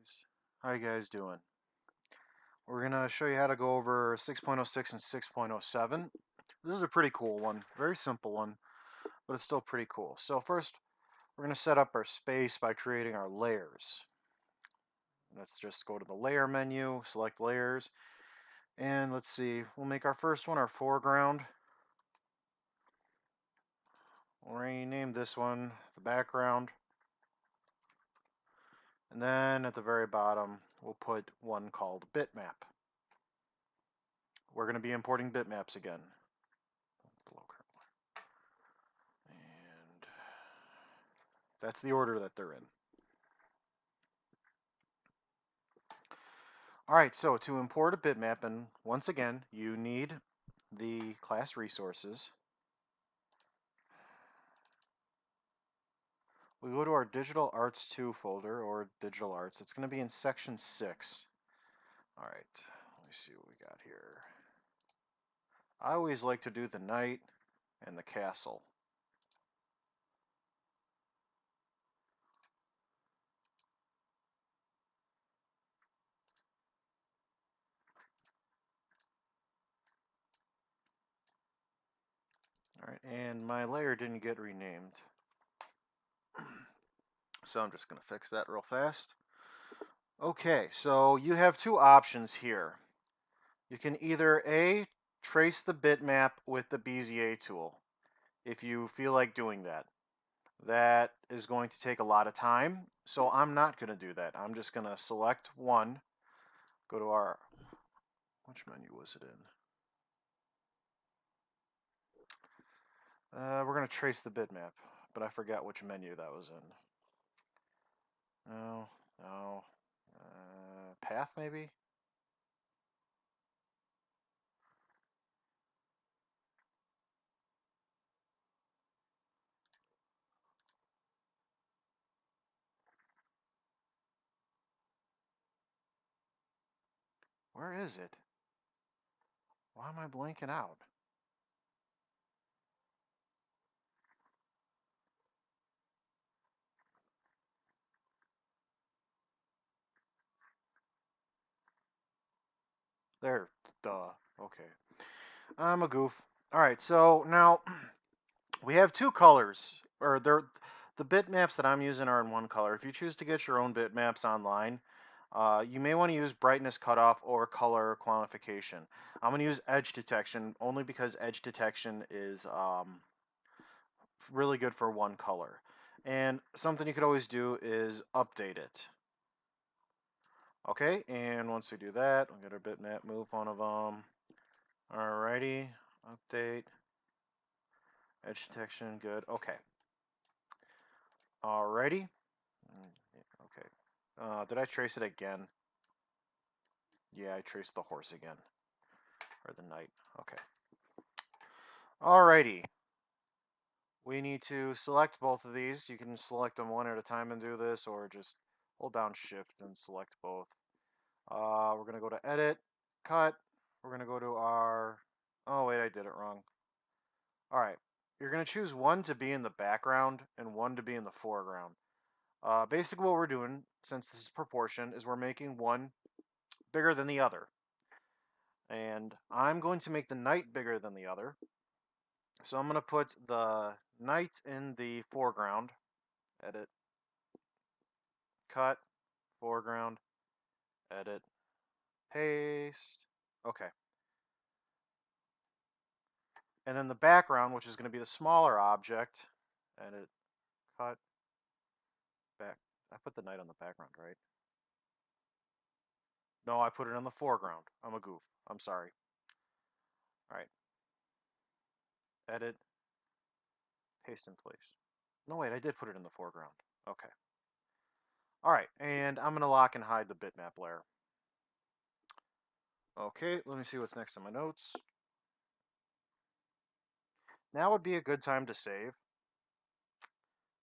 guys. How you guys doing? We're going to show you how to go over 6.06 and 6.07. This is a pretty cool one. Very simple one, but it's still pretty cool. So first, we're going to set up our space by creating our layers. Let's just go to the layer menu, select layers, and let's see, we'll make our first one our foreground. We'll rename this one the background. And then at the very bottom, we'll put one called bitmap. We're going to be importing bitmaps again. And that's the order that they're in. All right, so to import a bitmap, and once again, you need the class resources. We go to our Digital Arts 2 folder, or Digital Arts. It's going to be in section 6. All right, let me see what we got here. I always like to do the knight and the castle. All right, and my layer didn't get renamed. So I'm just going to fix that real fast. Okay, so you have two options here. You can either A, trace the bitmap with the Bezier tool, if you feel like doing that. That is going to take a lot of time, so I'm not going to do that. I'm just going to select one, go to our, which menu was it in? We're going to trace the bitmap, but I forgot which menu that was in. No, no. Path maybe? Where is it? Why am I blanking out? There, duh. Okay. I'm a goof. All right, so now we have two colors, or the bitmaps that I'm using are in one color. If you choose to get your own bitmaps online, you may want to use brightness cutoff or color quantification. I'm going to use edge detection only because edge detection is really good for one color. And something you could always do is update it. Okay, and once we do that, we'll get our bitmap, move one of them. Alrighty, update, edge detection, good. Okay. Alrighty. Okay. Did I trace it again? Yeah, I traced the horse again. Or the knight. Okay. Alrighty. We need to select both of these. You can select them one at a time and do this, or just hold down shift and select both. We're going to go to edit, cut. We're going to go to our... Oh, wait, I did it wrong. Alright. You're going to choose one to be in the background and one to be in the foreground. Basically what we're doing, since this is proportion, is we're making one bigger than the other. And I'm going to make the knight bigger than the other. So I'm going to put the knight in the foreground. Edit. Cut. Foreground. Edit. Paste. Okay. And then the background, which is going to be the smaller object. Edit. Cut. Back. I put the knight on the background, right? No, I put it on the foreground. I'm a goof. I'm sorry. All right. Edit. Paste in place. No, wait, I did put it in the foreground. Okay. All right, and I'm going to lock and hide the bitmap layer. Okay, let me see what's next in my notes. Now would be a good time to save.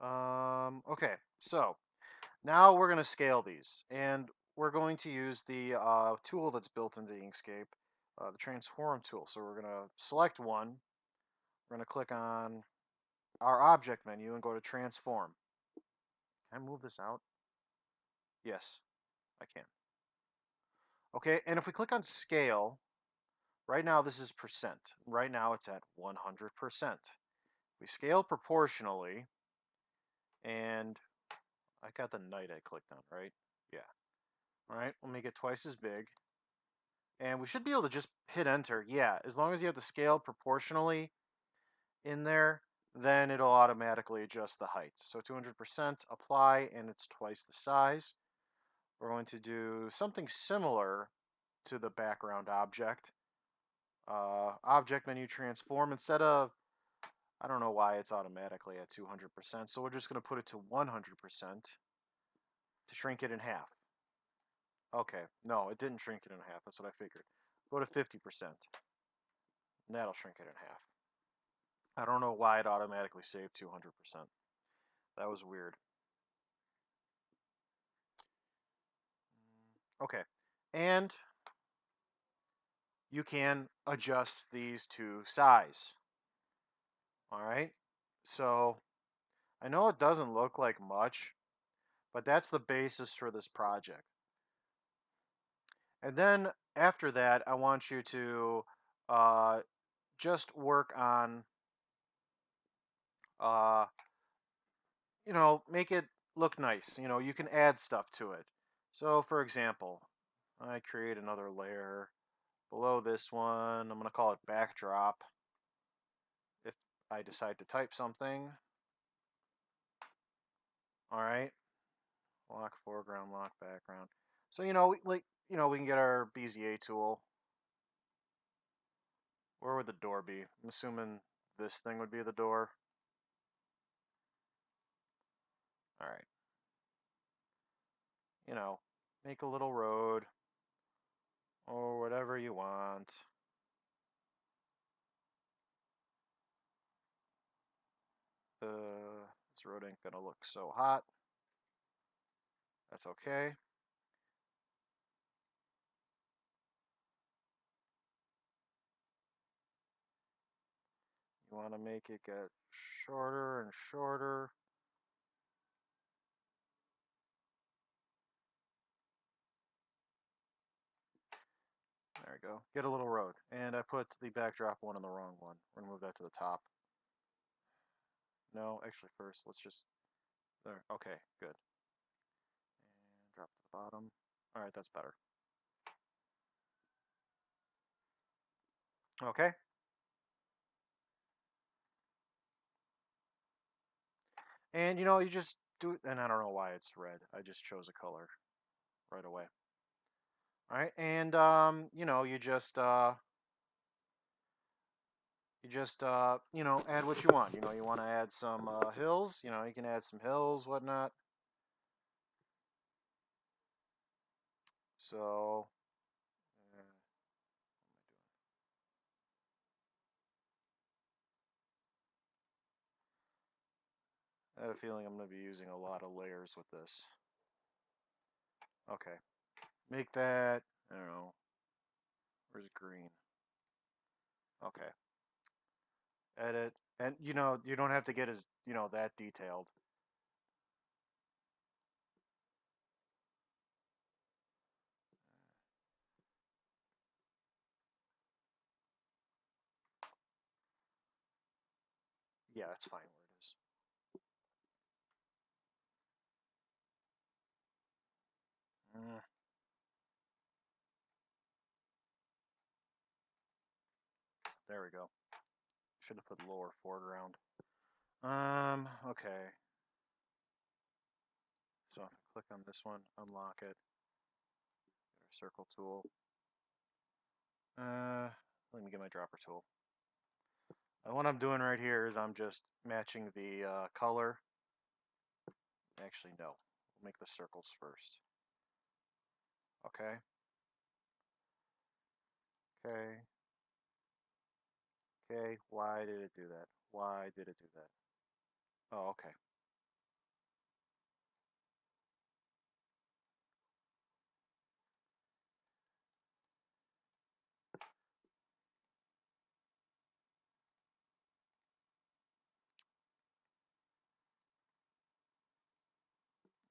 Okay, so now we're going to scale these, and we're going to use the tool that's built into Inkscape, the transform tool. So we're going to select one. We're going to click on our object menu and go to transform. Can I move this out? Yes. I can. Okay, and if we click on scale, right now this is percent. Right now it's at 100%. We scale proportionally, and I got the night I clicked on, right? Yeah. All right, we'll make it twice as big. And we should be able to just hit enter. Yeah, as long as you have the scale proportionally in there, then it'll automatically adjust the height. So 200%, apply, and it's twice the size. We're going to do something similar to the background object. Object menu transform. Instead of, I don't know why it's automatically at 200%, so we're just going to put it to 100% to shrink it in half. Okay, no, it didn't shrink it in half. That's what I figured. Go to 50%, and that'll shrink it in half. I don't know why it automatically saved 200%. That was weird. Okay, and you can adjust these to size. All right, so I know it doesn't look like much, but that's the basis for this project. And then after that, I want you to uh, just work on, uh, make it look nice. You can add stuff to it. So, for example, I create another layer below this one. I'm going to call it backdrop. If I decide to type something, all right, lock foreground, lock background. So, we can get our Bezier tool. Where would the door be? I'm assuming this thing would be the door. All right. Make a little road or whatever you want. This road ain't gonna look so hot. That's okay. You want to make it get shorter and shorter. There we go. Get a little road. And I put the backdrop one on the wrong one. We're gonna move that to the top. No, actually first, let's just, there. Okay, good. And drop to the bottom. All right, that's better. Okay. And you just do it, and I don't know why it's red. I just chose a color right away. All right, and you just add what you want. You want to add some hills. You can add some hills, whatnot. So, what am I doing? I have a feeling I'm going to be using a lot of layers with this. Okay, make that. I don't know. Where's green? Okay, edit, and you don't have to get as that detailed. Yeah, that's fine where it is. Mm, there we go. Should have put lower foreground. Okay. So if I click on this one, unlock it, get our circle tool. Let me get my dropper tool. And what I'm doing right here is I'm just matching the color. Actually, no. We'll make the circles first. Okay. Okay. Okay. Why did it do that? Why did it do that? Oh, okay.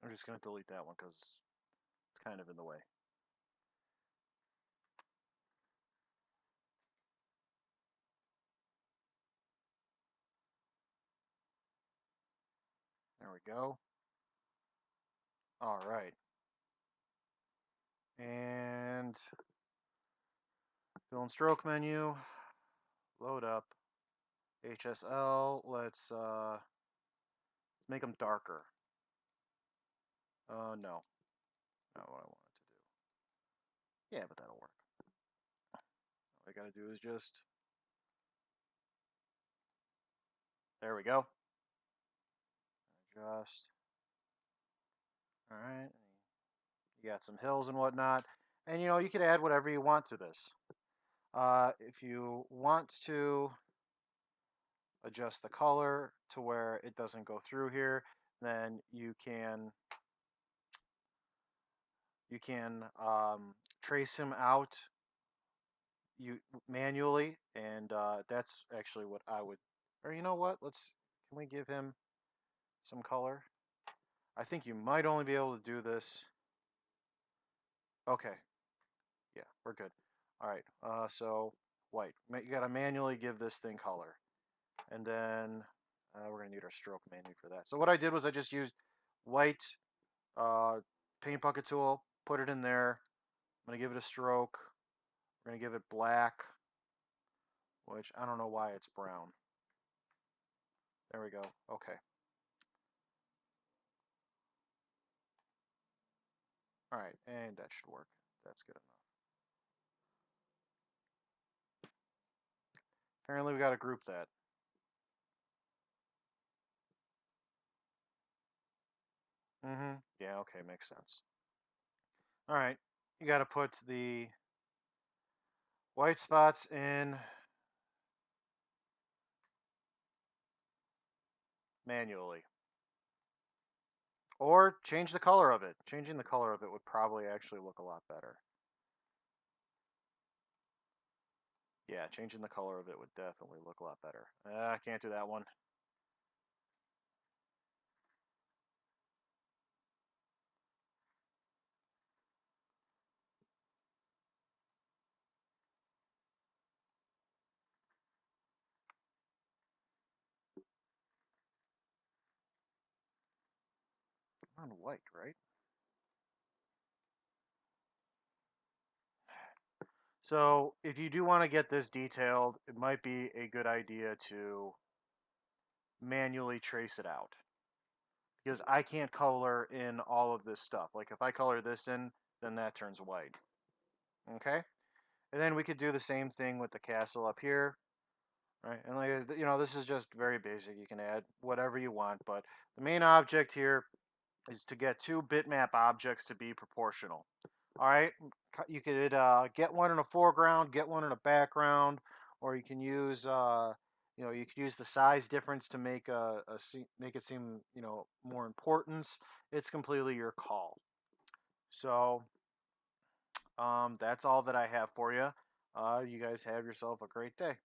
I'm just going to delete that one because it's kind of in the way. There we go. All right. And fill and stroke menu, load up HSL. Let's make them darker. No, not what I wanted to do. Yeah, but that'll work. All I gotta do is just, there we go. Adjust. All right. You got some hills and whatnot. And you could add whatever you want to this. If you want to adjust the color to where it doesn't go through here, then you can trace him out you manually, and that's actually what I would. Or you know what? Can we give him some color? I think you might only be able to do this. Okay, yeah, we're good. All right, so white. You gotta manually give this thing color, and then we're gonna need our stroke menu for that. So what I did was I just used white paint bucket tool, put it in there. I'm gonna give it a stroke. We're gonna give it black, which I don't know why it's brown. There we go. Okay. All right, and that should work. That's good enough. Apparently, we got to group that. Yeah, okay, makes sense. All right, you got to put the white spots in manually. Or change the color of it. Changing the color of it would probably actually look a lot better. Yeah, changing the color of it would definitely look a lot better. I can't do that one. On white, right? So if you do want to get this detailed, it might be a good idea to manually trace it out. Because I can't color in all of this stuff. Like if I color this in, then that turns white. Okay? And then we could do the same thing with the castle up here. Right? And this is just very basic. You can add whatever you want, but the main object here is to get two bitmap objects to be proportional. All right, you could get one in a foreground, get one in a background, or you can use you could use the size difference to make it seem more importance. It's completely your call. So that's all that I have for you. You guys have yourself a great day.